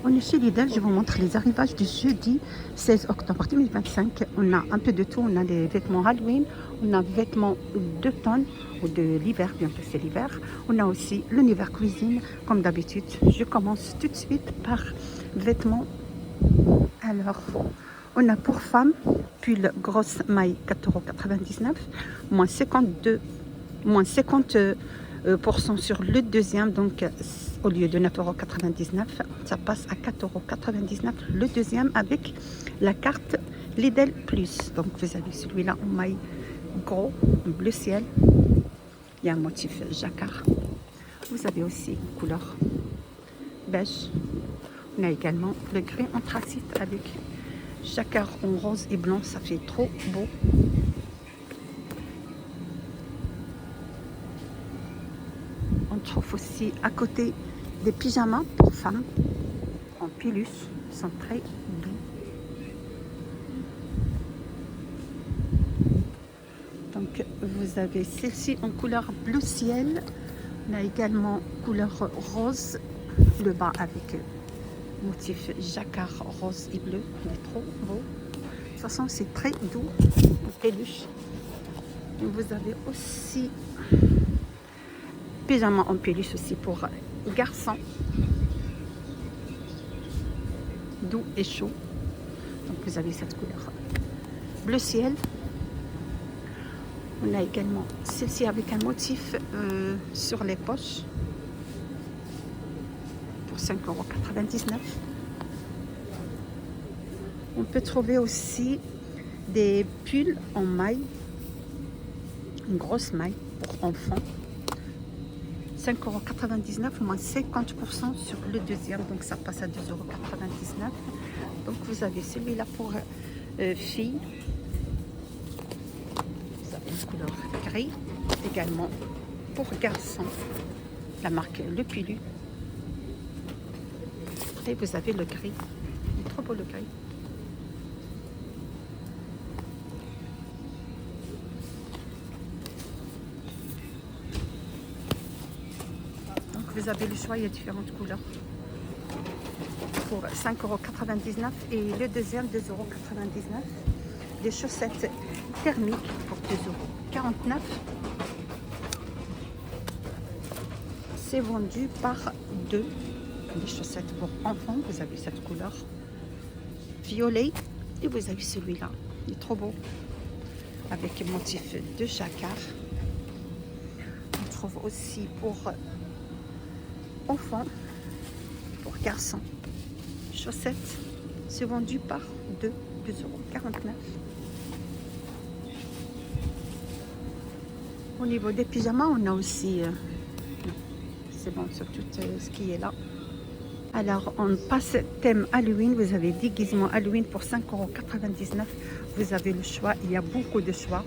On est chez Lidl, je vous montre les arrivages du jeudi 16 octobre 2025. On a un peu de tout, on a les vêtements Halloween, on a vêtements d'automne ou de l'hiver, bientôt c'est l'hiver. On a aussi l'univers cuisine, comme d'habitude. Je commence tout de suite par vêtements. Alors, on a pour femmes, pull grosse maille 4,99 €, moins 52, moins 50% sur le deuxième, donc au lieu de 9,99 €, ça passe à 4,99 € le deuxième avec la carte Lidl Plus. Donc vous avez celui-là en maille gros, bleu ciel. Il y a un motif jacquard. Vous avez aussi une couleur beige. On a également le gris anthracite avec jacquard en rose et blanc. Ça fait trop beau. On trouve aussi à côté des pyjamas pour femmes en peluche, ils sont très doux. Donc vous avez celle-ci en couleur bleu ciel. On a également couleur rose, le bas avec motif jacquard rose et bleu. Il est trop beau. De toute façon c'est très doux en peluche. Et vous avez aussi pyjama en peluche aussi pour garçons, doux et chaud. Donc vous avez cette couleur bleu ciel. On a également celle-ci avec un motif sur les poches pour 5,99 €. On peut trouver aussi des pulls en maille, une grosse maille pour enfants. 5,99 € moins 50% sur le deuxième, donc ça passe à 2,99 €. Donc vous avez celui-là pour filles. Vous avez une couleur gris, également pour garçons, la marque Le Pulu. Et vous avez le gris, il est trop beau le gris. Donc vous avez le choix, il y a différentes couleurs pour 5,99 € et le deuxième 2,99 €. Des chaussettes thermiques pour 2,49 €. C'est vendu par deux. Des chaussettes pour enfants, vous avez cette couleur violet et vous avez celui-là, il est trop beau avec un motif de jacquard. On trouve aussi pour enfants, pour garçons, chaussettes, c'est vendu par deux, 2,49 €. Au niveau des pyjamas, on a aussi c'est bon sur tout ce qui est là. Alors on passe thème Halloween, vous avez déguisement Halloween pour 5,99 €. Vous avez le choix, il y a beaucoup de choix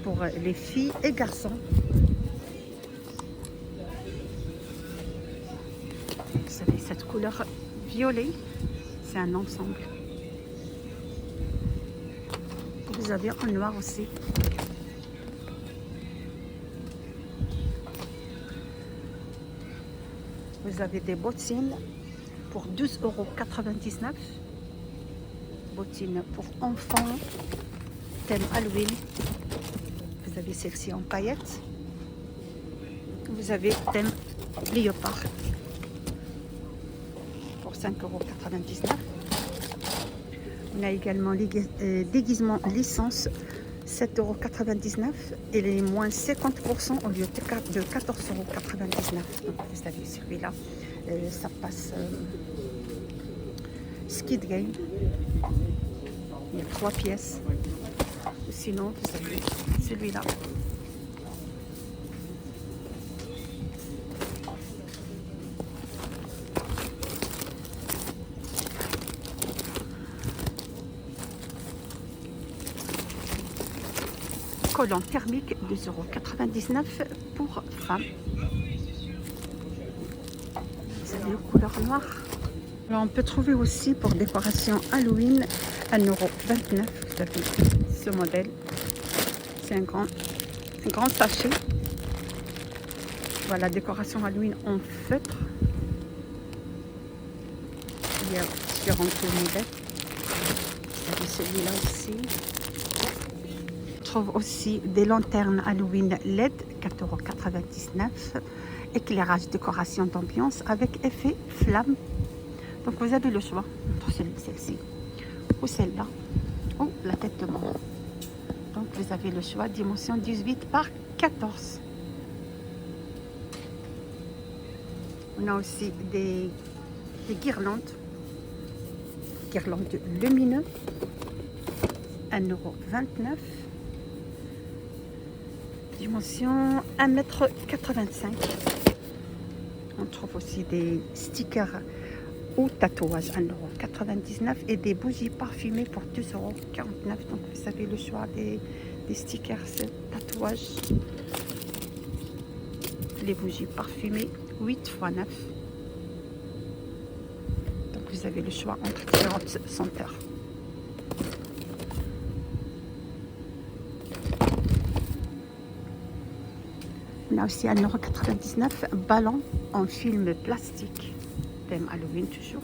pour les filles et garçons. Vous avez cette couleur violet, c'est un ensemble. Vous avez en noir aussi. Vous avez des bottines pour 12,99 €. Bottines pour enfants, thème Halloween. Vous avez celle-ci en paillettes. Vous avez thème léopard pour 5,99 €. On a également déguisement licence 7,99 € et les moins 50% au lieu de 14,99 €. Donc vous avez celui-là, ça passe Skid Game. Il y a 3 pièces. Sinon vous avez celui-là. Collant thermique 2,99 € pour femmes. Vous avez une couleur noire. Alors on peut trouver aussi pour décoration Halloween 1,29 €. Vous avez ce modèle. C'est un grand sachet. Voilà, décoration Halloween en feutre. il y a différents modèles. Vous avez celui-là aussi. On trouve aussi des lanternes Halloween LED, 4,99 €. Éclairage décoration d'ambiance avec effet flamme. Donc vous avez le choix entre celle-ci ou celle-là ou la tête de mort. Donc vous avez le choix, dimension 18 par 14. On a aussi des guirlandes lumineuses, 1,29 €. Dimension 1,85 m. On trouve aussi des stickers ou tatouages 1,99 € et des bougies parfumées pour 2,49 €. Donc vous avez le choix des stickers, tatouages, les bougies parfumées 8 x 9. Donc vous avez le choix entre différentes senteurs. On a aussi 1,99 € ballon en film plastique. Thème Halloween toujours.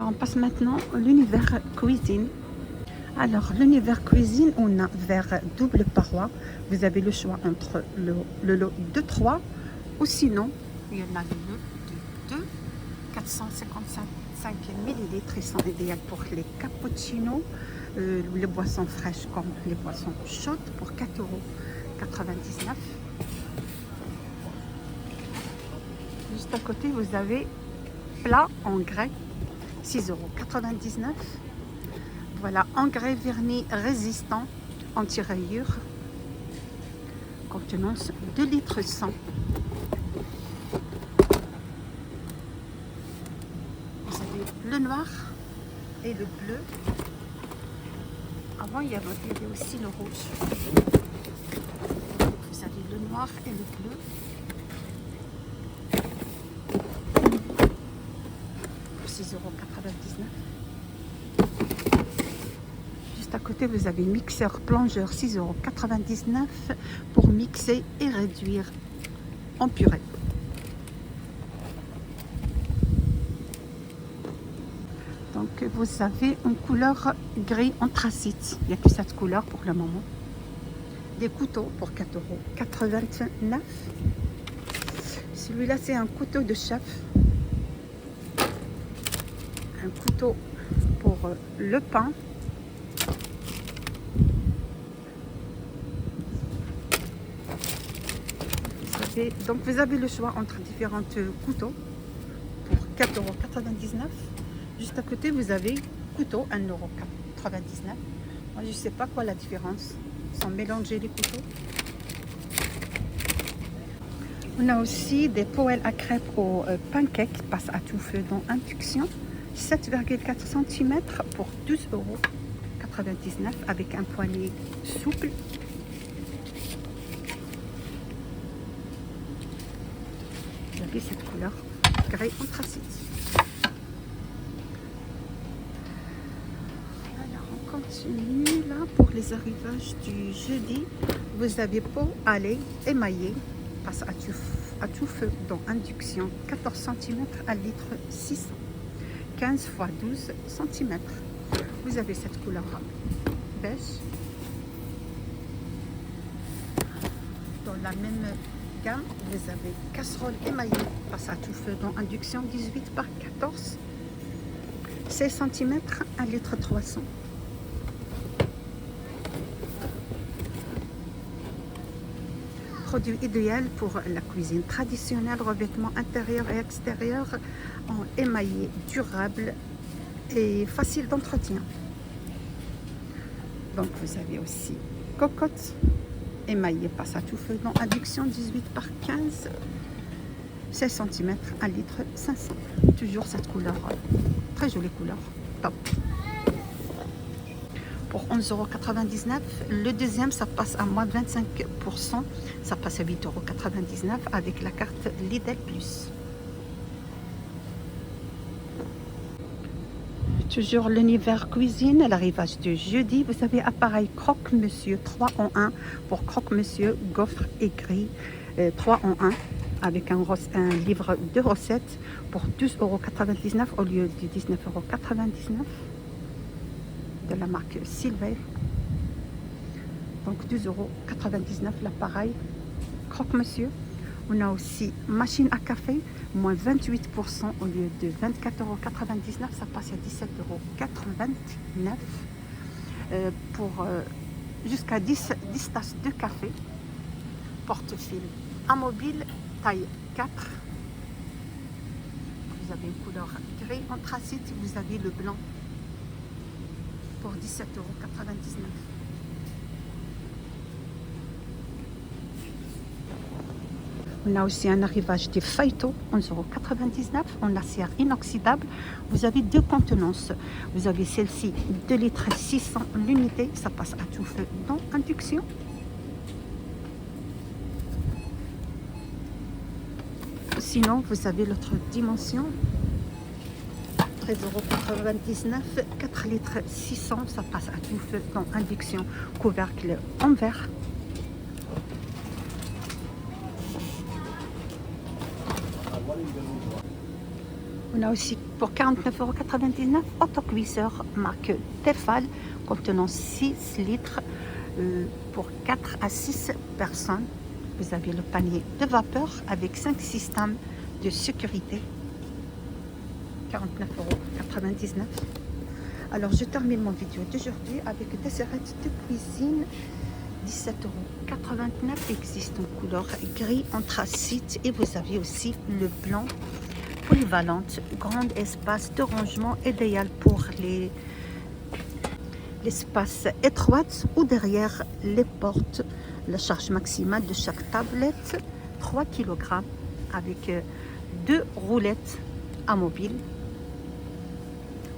On passe maintenant à l'univers cuisine. Alors l'univers cuisine, on a vers double paroi. Vous avez le choix entre le lot de 3 ou sinon il y en a le lot de 2, 455 ml. Ils sont idéaux pour les cappuccinos, les boissons fraîches comme les boissons chaudes pour 4,99 €. Juste à côté, vous avez plat en grès, 6,99 €. Voilà, engrais vernis résistant anti-rayures, contenance 2,1 litres. Vous avez le noir et le bleu. Avant, il y avait aussi le rouge. Vous avez le noir et le bleu. Pour 6,99 €. Juste à côté, vous avez mixeur plongeur 6,99 € pour mixer et réduire en purée. Donc vous avez une couleur gris anthracite. Il n'y a que cette couleur pour le moment. Des couteaux pour 4,89 €. Celui-là, c'est un couteau de chef. Un couteau pour le pain. Donc vous avez le choix entre différents couteaux pour 4,99 €. Juste à côté, vous avez couteau 1,99 €. Moi, je ne sais pas quoi la différence. Ils sont mélangés les couteaux. On a aussi des poêles à crêpes au pancake, passe à tout feu dans induction, 7,4 cm pour 12,99 € avec un poignet souple. Vous avez cette couleur gris anthracite. Alors on continue là pour les arrivages du jeudi. Vous avez pot à lait émaillé, passe à tout feu dans induction, 14 cm à litre 600, 15 x 12 cm. Vous avez cette couleur beige. Dans la même gamme, vous avez casserole émaillée, passe à tout feu dans induction, 18 par 14, 16 cm, 1 litre 300. Produit idéal pour la cuisine traditionnelle, revêtement intérieur et extérieur en émaillé durable et facile d'entretien. Donc vous avez aussi cocotte émaillé, passe à tout feu dans induction, 18 par 15, 16 cm, 1 litre 500. Toujours cette couleur, très jolie couleur, top. Pour 11,99 €. Le deuxième, ça passe à moins de 25%. Ça passe à 8,99 € avec la carte Lidl Plus. Toujours l'univers cuisine, l'arrivage de jeudi. Vous avez appareil croque-monsieur 3 en 1 pour croque-monsieur, gaufre et grille 3 en 1 avec un livre de recettes pour 12,99 € au lieu de 19,99 € de la marque Silver. Donc 12,99 € l'appareil croque-monsieur. On a aussi machine à café, moins 28% au lieu de 24,99 €, ça passe à 17,89 € pour jusqu'à 10 tasses de café. Porte-fil amovible, taille 4. Vous avez une couleur gris anthracite, vous avez le blanc pour 17,99 €. On a aussi un arrivage des feuilletons, 11,99 € en acier inoxydable. Vous avez deux contenances. Vous avez celle-ci, 2 litres 600 l'unité. Ça passe à tout feu dans induction. Sinon, vous avez l'autre dimension. 13,99 €, 4 litres 600. Ça passe à tout feu dans induction. Couvercle en verre. On a aussi pour 49,99 € autocuisseur marque Tefal contenant 6 litres pour 4 à 6 personnes. Vous avez le panier de vapeur avec 5 systèmes de sécurité. 49,99 €. Alors je termine mon vidéo d'aujourd'hui avec des serviettes de cuisine. 17,89 € existe en couleur gris anthracite et vous avez aussi le blanc polyvalente, grand espace de rangement idéal pour l'espace étroit ou derrière les portes. La charge maximale de chaque tablette 3 kg avec 2 roulettes amovibles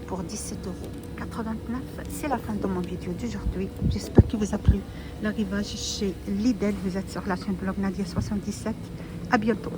pour 17,89 €. C'est la fin de mon vidéo d'aujourd'hui. J'espère qu'il vous a plu. L'arrivage chez Lidl, vous êtes sur la chaîne Blog Nadia 77. À bientôt.